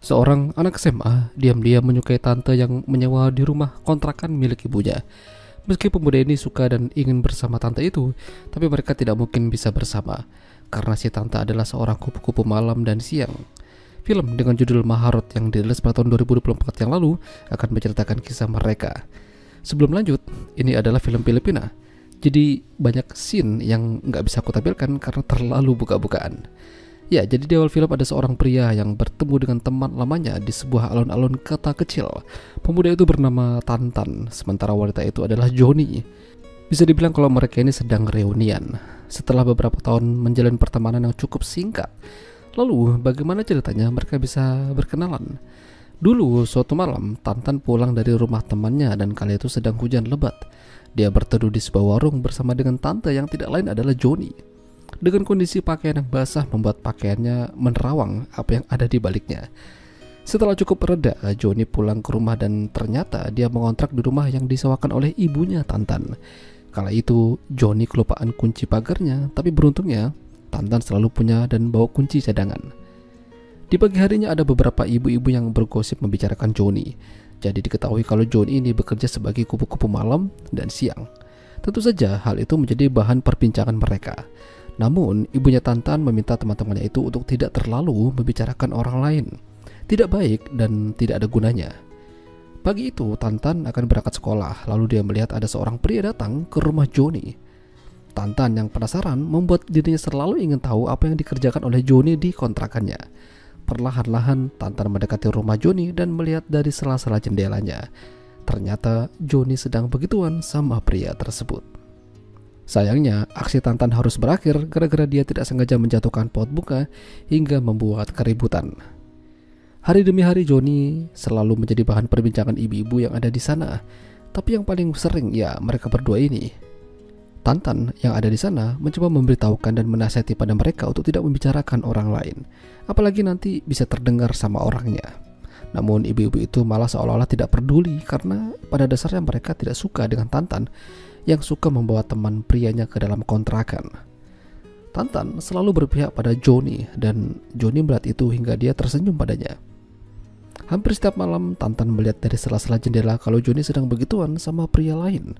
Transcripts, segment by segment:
Seorang anak SMA diam-diam menyukai tante yang menyewa di rumah kontrakan milik ibunya. Meski pemuda ini suka dan ingin bersama tante itu, tapi mereka tidak mungkin bisa bersama karena si tante adalah seorang kupu-kupu malam dan siang. Film dengan judul Maharot yang dirilis pada tahun 2024 yang lalu akan menceritakan kisah mereka. Sebelum lanjut, ini adalah film Filipina, jadi banyak scene yang nggak bisa aku tampilkan karena terlalu buka-bukaan. Ya, jadi di awal film ada seorang pria yang bertemu dengan teman lamanya di sebuah alun-alun kota kecil. Pemuda itu bernama Tantan, sementara wanita itu adalah Joni. Bisa dibilang kalau mereka ini sedang reunian setelah beberapa tahun menjalin pertemanan yang cukup singkat. Lalu, bagaimana ceritanya mereka bisa berkenalan? Dulu, suatu malam, Tantan pulang dari rumah temannya dan kali itu sedang hujan lebat. Dia berteduh di sebuah warung bersama dengan tante yang tidak lain adalah Joni. Dengan kondisi pakaian yang basah membuat pakaiannya menerawang apa yang ada di baliknya. Setelah cukup reda, Joni pulang ke rumah dan ternyata dia mengontrak di rumah yang disewakan oleh ibunya Tantan. Kala itu, Joni kelupaan kunci pagarnya, tapi beruntungnya Tantan selalu punya dan bawa kunci cadangan. Di pagi harinya ada beberapa ibu-ibu yang bergosip membicarakan Joni. Jadi diketahui kalau Joni ini bekerja sebagai kupu-kupu malam dan siang. Tentu saja hal itu menjadi bahan perbincangan mereka. Namun, ibunya Tantan meminta teman-temannya itu untuk tidak terlalu membicarakan orang lain. Tidak baik dan tidak ada gunanya. Pagi itu, Tantan akan berangkat sekolah, lalu dia melihat ada seorang pria datang ke rumah Joni. Tantan yang penasaran membuat dirinya selalu ingin tahu apa yang dikerjakan oleh Joni di kontrakannya. Perlahan-lahan, Tantan mendekati rumah Joni dan melihat dari sela-sela jendelanya. Ternyata, Joni sedang begituan sama pria tersebut. Sayangnya, aksi Tantan harus berakhir gara-gara dia tidak sengaja menjatuhkan pot bunga hingga membuat keributan. Hari demi hari Joni selalu menjadi bahan perbincangan ibu-ibu yang ada di sana. Tapi yang paling sering ya mereka berdua ini. Tantan yang ada di sana mencoba memberitahukan dan menasihati pada mereka untuk tidak membicarakan orang lain. Apalagi nanti bisa terdengar sama orangnya. Namun ibu-ibu itu malah seolah-olah tidak peduli karena pada dasarnya mereka tidak suka dengan Tantan yang suka membawa teman prianya ke dalam kontrakan. Tantan selalu berpihak pada Joni dan Joni melihat itu hingga dia tersenyum padanya. Hampir setiap malam Tantan melihat dari sela-sela jendela kalau Joni sedang begituan sama pria lain.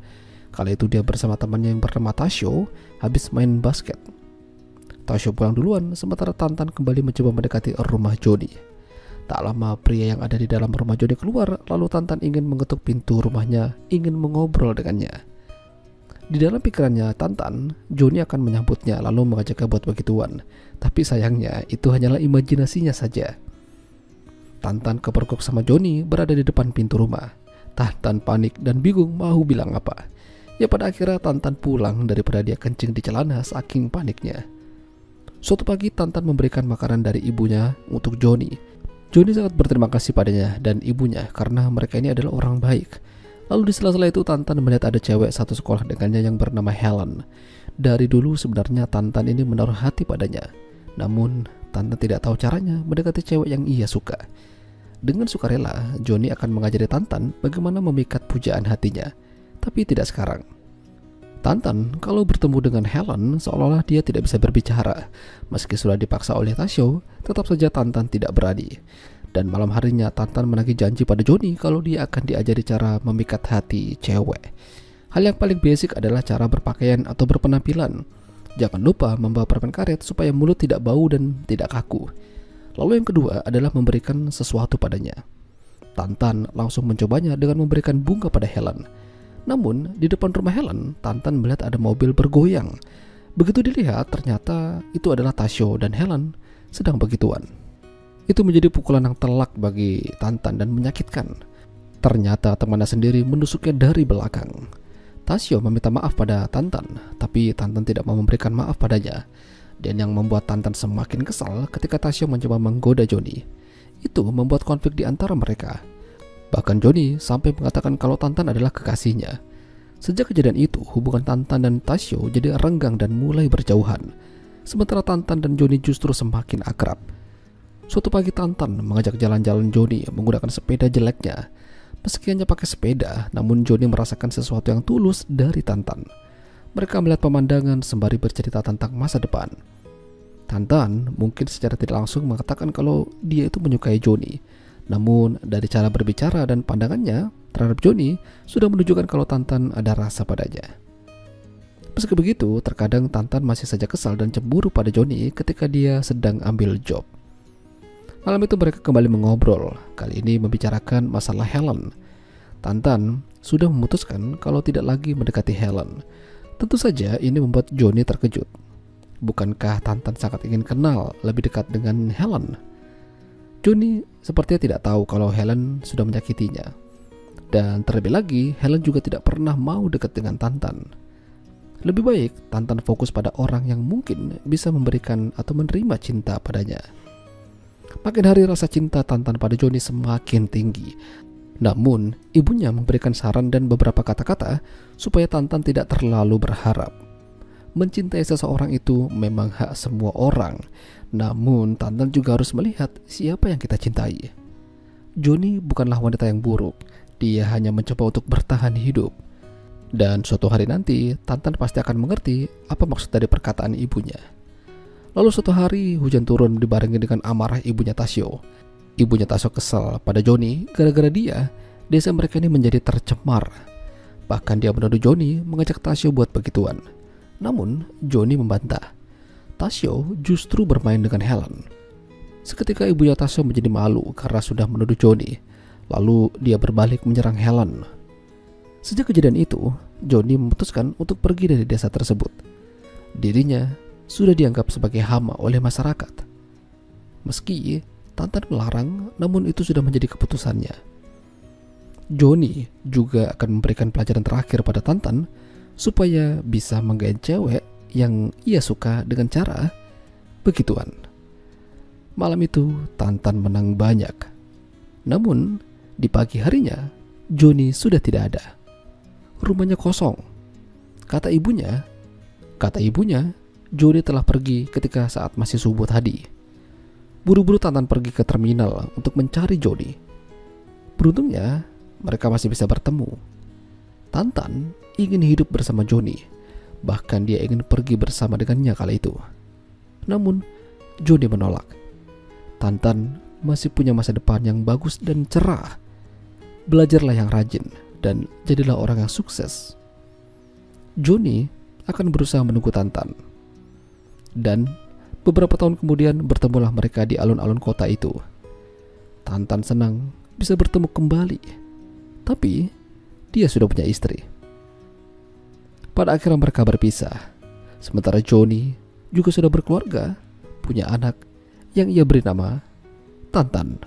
Kala itu dia bersama temannya yang bernama Tasyo habis main basket. Tasyo pulang duluan sementara Tantan kembali mencoba mendekati rumah Joni. Tak lama pria yang ada di dalam rumah Joni keluar lalu Tantan ingin mengetuk pintu rumahnya ingin mengobrol dengannya. Di dalam pikirannya Tantan, Joni akan menyambutnya lalu mengajaknya buat begituan. Tapi sayangnya itu hanyalah imajinasinya saja. Tantan kepergok sama Joni berada di depan pintu rumah. Tantan panik dan bingung mau bilang apa. Ya pada akhirnya Tantan pulang daripada dia kencing di celana saking paniknya. Suatu pagi Tantan memberikan makanan dari ibunya untuk Joni. Joni sangat berterima kasih padanya dan ibunya karena mereka ini adalah orang baik. Lalu di sela-sela itu Tantan melihat ada cewek satu sekolah dengannya yang bernama Helen. Dari dulu sebenarnya Tantan ini menaruh hati padanya. Namun Tantan tidak tahu caranya mendekati cewek yang ia suka. Dengan sukarela, Joni akan mengajari Tantan bagaimana memikat pujaan hatinya. Tapi tidak sekarang. Tantan kalau bertemu dengan Helen seolah-olah dia tidak bisa berbicara. Meski sudah dipaksa oleh Tasyo, tetap saja Tantan tidak berani. Dan malam harinya Tantan menagih janji pada Joni kalau dia akan diajari cara memikat hati cewek. Hal yang paling basic adalah cara berpakaian atau berpenampilan. Jangan lupa membawa permen karet supaya mulut tidak bau dan tidak kaku. Lalu yang kedua adalah memberikan sesuatu padanya. Tantan langsung mencobanya dengan memberikan bunga pada Helen. Namun di depan rumah Helen, Tantan melihat ada mobil bergoyang. Begitu dilihat ternyata itu adalah Tasyo dan Helen sedang begituan. Itu menjadi pukulan yang telak bagi Tantan dan menyakitkan. Ternyata temannya sendiri menusuknya dari belakang. Tasyo meminta maaf pada Tantan, tapi Tantan tidak mau memberikan maaf padanya. Dan yang membuat Tantan semakin kesal ketika Tasyo mencoba menggoda Joni. Itu membuat konflik di antara mereka. Bahkan Joni sampai mengatakan kalau Tantan adalah kekasihnya. Sejak kejadian itu, hubungan Tantan dan Tasyo jadi renggang dan mulai berjauhan. Sementara Tantan dan Joni justru semakin akrab. Suatu pagi Tantan mengajak jalan-jalan Joni menggunakan sepeda jeleknya. Meski hanya pakai sepeda, namun Joni merasakan sesuatu yang tulus dari Tantan. Mereka melihat pemandangan sembari bercerita tentang masa depan. Tantan mungkin secara tidak langsung mengatakan kalau dia itu menyukai Johnny. Namun dari cara berbicara dan pandangannya terhadap Johnny sudah menunjukkan kalau Tantan ada rasa padanya. Meski begitu, terkadang Tantan masih saja kesal dan cemburu pada Johnny ketika dia sedang ambil job. Malam itu mereka kembali mengobrol, kali ini membicarakan masalah Helen. Tantan sudah memutuskan kalau tidak lagi mendekati Helen. Tentu saja ini membuat Johnny terkejut. Bukankah Tantan sangat ingin kenal lebih dekat dengan Helen? Johnny sepertinya tidak tahu kalau Helen sudah menyakitinya. Dan terlebih lagi, Helen juga tidak pernah mau dekat dengan Tantan. Lebih baik Tantan fokus pada orang yang mungkin bisa memberikan atau menerima cinta padanya. Makin hari rasa cinta Tantan pada Johnny semakin tinggi. Namun, ibunya memberikan saran dan beberapa kata-kata supaya Tantan tidak terlalu berharap. Mencintai seseorang itu memang hak semua orang. Namun, Tantan juga harus melihat siapa yang kita cintai. Johnny bukanlah wanita yang buruk. Dia hanya mencoba untuk bertahan hidup. Dan suatu hari nanti, Tantan pasti akan mengerti apa maksud dari perkataan ibunya. Lalu suatu hari, hujan turun dibarengi dengan amarah ibunya Tasio. Ibunya Tasio kesal pada Johnny gara-gara dia, desa mereka ini menjadi tercemar. Bahkan dia menuduh Johnny mengajak Tasio buat begituan. Namun, Johnny membantah. Tasio justru bermain dengan Helen. Seketika ibunya Tasio menjadi malu karena sudah menuduh Johnny. Lalu dia berbalik menyerang Helen. Sejak kejadian itu, Johnny memutuskan untuk pergi dari desa tersebut. Dirinya sudah dianggap sebagai hama oleh masyarakat. Meski Tantan melarang, namun itu sudah menjadi keputusannya. Johnny juga akan memberikan pelajaran terakhir pada Tantan supaya bisa menggait cewek yang ia suka dengan cara begituan. Malam itu Tantan menang banyak. Namun di pagi harinya Johnny sudah tidak ada. Rumahnya kosong. Kata ibunya Johnny telah pergi ketika saat masih subuh tadi. Buru-buru Tantan pergi ke terminal untuk mencari Johnny. Beruntungnya mereka masih bisa bertemu. Tantan ingin hidup bersama Johnny. Bahkan dia ingin pergi bersama dengannya kala itu. Namun Johnny menolak. Tantan masih punya masa depan yang bagus dan cerah. Belajarlah yang rajin dan jadilah orang yang sukses. Johnny akan berusaha menunggu Tantan. Dan beberapa tahun kemudian bertemulah mereka di alun-alun kota itu. Tantan senang bisa bertemu kembali. Tapi dia sudah punya istri. Pada akhirnya mereka berpisah. Sementara Johnny juga sudah berkeluarga, punya anak yang ia beri nama Tantan.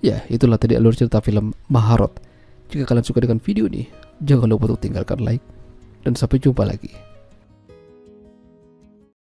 Ya, itulah tadi alur cerita film Maharot. Jika kalian suka dengan video ini, jangan lupa untuk tinggalkan like. Dan sampai jumpa lagi.